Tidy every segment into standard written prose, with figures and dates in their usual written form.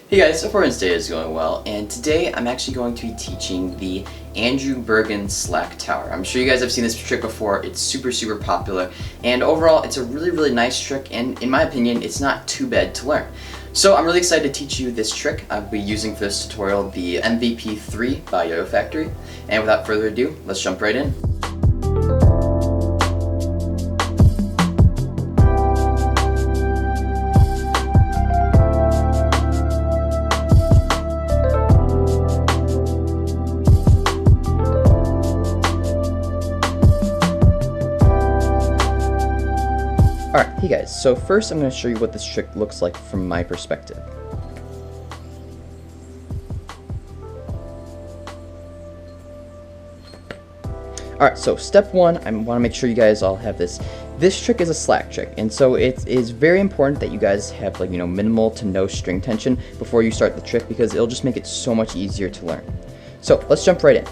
Hey guys, so far today is going well, and today I'm actually going to be teaching the Bergen slack tower. I'm sure you guys have seen this trick before. It's super popular, and overall it's a really nice trick, and in my opinion it's not too bad to learn. So I'm really excited to teach you this trick. I'll be using for this tutorial the MVP3 by YoYo Factory, and without further ado, let's jump right in. Alright, hey guys, so first I'm going to show you what this trick looks like from my perspective. Alright, so step one, I want to make sure you guys all have this. This trick is a slack trick, and so it is very important that you guys have minimal to no string tension before you start the trick, because it'll just make it so much easier to learn. So let's jump right in.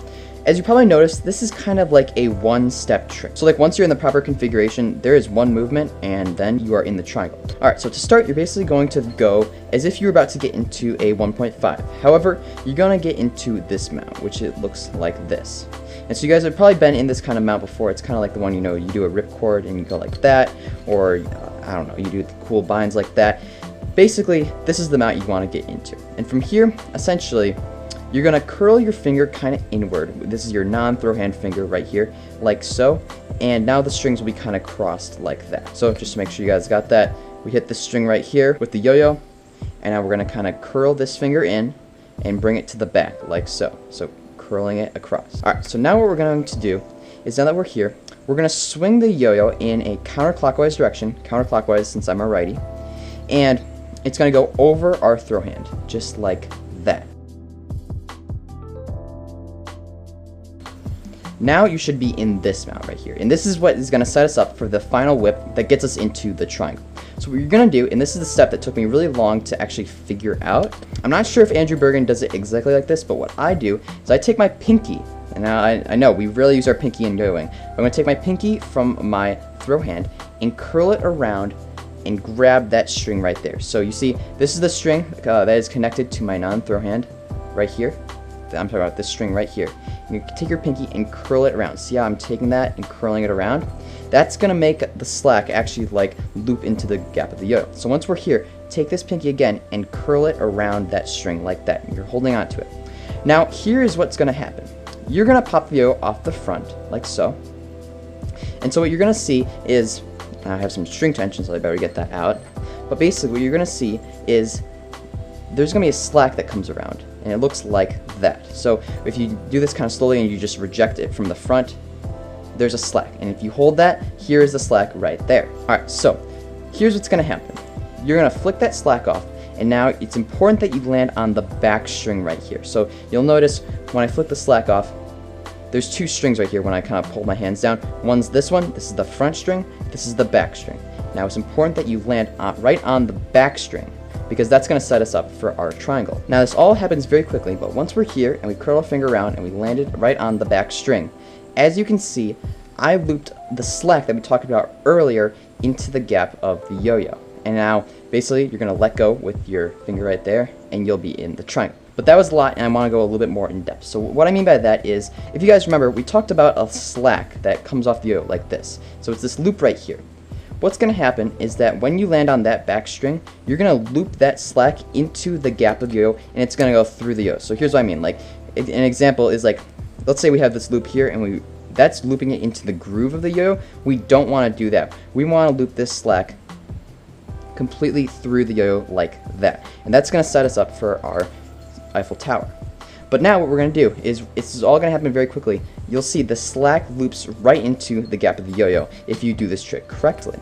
As you probably noticed, this is kind of like a one-step trick. So once you're in the proper configuration, there is one movement and then you are in the triangle. Alright, so to start, you're basically going to go as if you were about to get into a 1.5. However, you're going to get into this mount, which it looks like this. And so you guys have probably been in this kind of mount before. It's kind of like the one, you do a ripcord and you go like that, or I don't know, you do the cool binds like that. Basically, this is the mount you want to get into. And from here, essentially, you're going to curl your finger kind of inward. This is your non-throw hand finger right here, like so. And now the strings will be kind of crossed like that. So just to make sure you guys got that, we hit the string right here with the yo-yo. And now we're going to kind of curl this finger in and bring it to the back, like so. So curling it across. Alright, so now what we're going to do is, now that we're here, we're going to swing the yo-yo in a counterclockwise direction, counterclockwise since I'm a righty. And it's going to go over our throw hand, just like that. Now you should be in this mount right here, and this is what is going to set us up for the final whip that gets us into the triangle. So what you're going to do, and this is the step that took me really long to actually figure out. I'm not sure if Bergen does it exactly like this, but what I do is I take my pinky, and now I know we rarely use our pinky in yo-yoing, but I'm going to take my pinky from my throw hand and curl it around and grab that string right there. So you see, this is the string that is connected to my non-throw hand right here. I'm talking about this string right here. You take your pinky and curl it around. See how I'm taking that and curling it around? That's going to make the slack actually loop into the gap of the yo-yo. So once we're here, take this pinky again and curl it around that string like that. You're holding on to it. Now here is what's going to happen. You're going to pop the yo-yo off the front like so. And so what you're going to see is, I have some string tension, so I better get that out. But basically what you're going to see is there's going to be a slack that comes around, and it looks like that. So if you do this kind of slowly and you just reject it from the front, there's a slack. And if you hold that, here is the slack right there. Alright, so here's what's going to happen. You're going to flick that slack off, and now it's important that you land on the back string right here. So you'll notice when I flick the slack off, there's two strings right here when I kind of pull my hands down. One's this one, this is the front string, this is the back string. Now it's important that you land right on the back string, because that's going to set us up for our triangle. Now this all happens very quickly, but once we're here and we curl our finger around and we landed right on the back string, as you can see, I looped the slack that we talked about earlier into the gap of the yo-yo. And now basically you're going to let go with your finger right there and you'll be in the triangle. But that was a lot, and I want to go a little bit more in depth. So what I mean by that is, if you guys remember, we talked about a slack that comes off the yo-yo like this. So it's this loop right here. What's going to happen is that when you land on that back string, you're going to loop that slack into the gap of the yo-yo, and it's going to go through the yo-yo. So here's what I mean. Like, an example is let's say we have this loop here, and that's looping it into the groove of the yo-yo. We don't want to do that. We want to loop this slack completely through the yo-yo like that. And that's going to set us up for our Eiffel Tower. But now what we're going to do is, this is all going to happen very quickly. You'll see the slack loops right into the gap of the yo-yo if you do this trick correctly.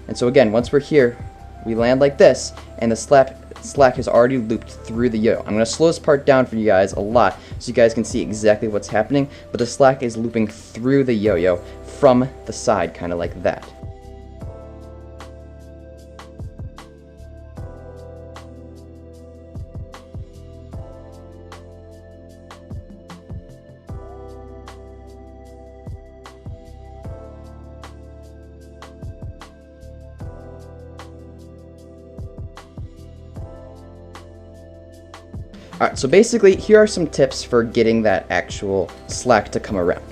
And so again, once we're here, we land like this, and the slack has already looped through the yo-yo. I'm going to slow this part down for you guys a lot so you guys can see exactly what's happening, but the slack is looping through the yo-yo from the side, kind of like that. Alright, so basically, here are some tips for getting that actual slack to come around.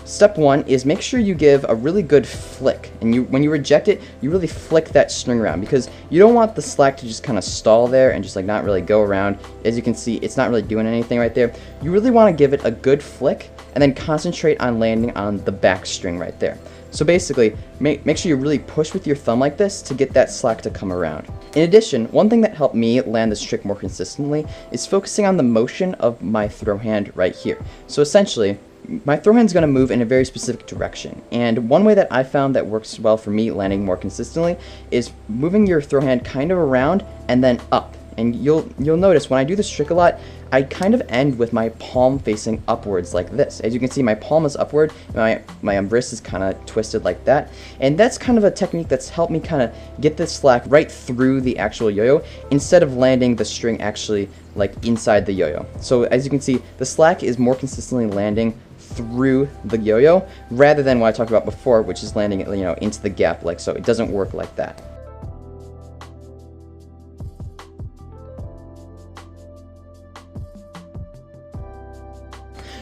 Step 1 is make sure you give a really good flick, and when you reject it, you really flick that string around, because you don't want the slack to just kind of stall there and just like not really go around. As you can see, it's not really doing anything right there. You really want to give it a good flick and then concentrate on landing on the back string right there. So basically, make sure you really push with your thumb like this to get that slack to come around. In addition, one thing that helped me land this trick more consistently is focusing on the motion of my throw hand right here. So essentially, my throw hand's going to move in a very specific direction, and one way that I found that works well for me landing more consistently is moving your throw hand kind of around and then up. And you'll notice when I do this trick a lot, I kind of end with my palm facing upwards like this. As you can see, my palm is upward, my wrist is kind of twisted like that, and that's kind of a technique that's helped me kind of get this slack right through the actual yo-yo instead of landing the string actually like inside the yo-yo. So as you can see, the slack is more consistently landing through the yo-yo rather than what I talked about before, which is landing it, into the gap like so. It doesn't work like that.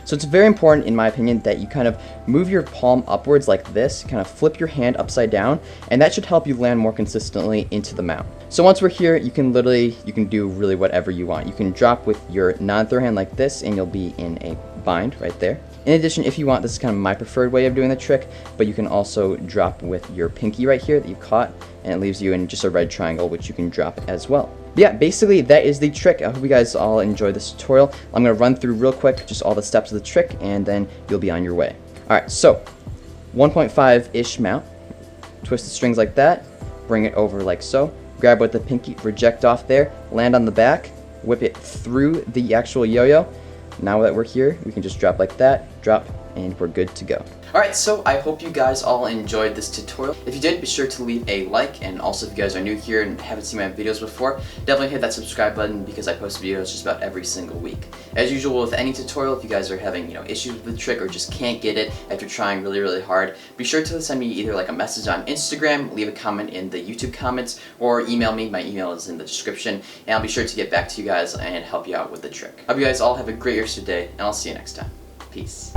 So it's very important, in my opinion, that you kind of move your palm upwards like this, kind of flip your hand upside down, and that should help you land more consistently into the mount. So once we're here, you can do really whatever you want. You can drop with your non-throw hand like this, and you'll be in a bind right there. In addition, if you want, this is kind of my preferred way of doing the trick, but you can also drop with your pinky right here that you've caught, and it leaves you in just a red triangle, which you can drop as well. But yeah, basically that is the trick. I hope you guys all enjoyed this tutorial. I'm going to run through real quick just all the steps of the trick, and then you'll be on your way. Alright, so 1.5-ish mount, twist the strings like that, bring it over like so, grab with the pinky, reject off there, land on the back, whip it through the actual yo-yo. Now that we're here, we can just drop like that, drop, and we're good to go. Alright, so I hope you guys all enjoyed this tutorial. If you did, be sure to leave a like, and also if you guys are new here and haven't seen my videos before, definitely hit that subscribe button because I post videos just about every single week. As usual with any tutorial, if you guys are having issues with the trick or just can't get it after trying really hard, be sure to send me either like a message on Instagram, leave a comment in the YouTube comments, or email me. My email is in the description, and I'll be sure to get back to you guys and help you out with the trick. I hope you guys all have a great rest of your day, and I'll see you next time. Peace.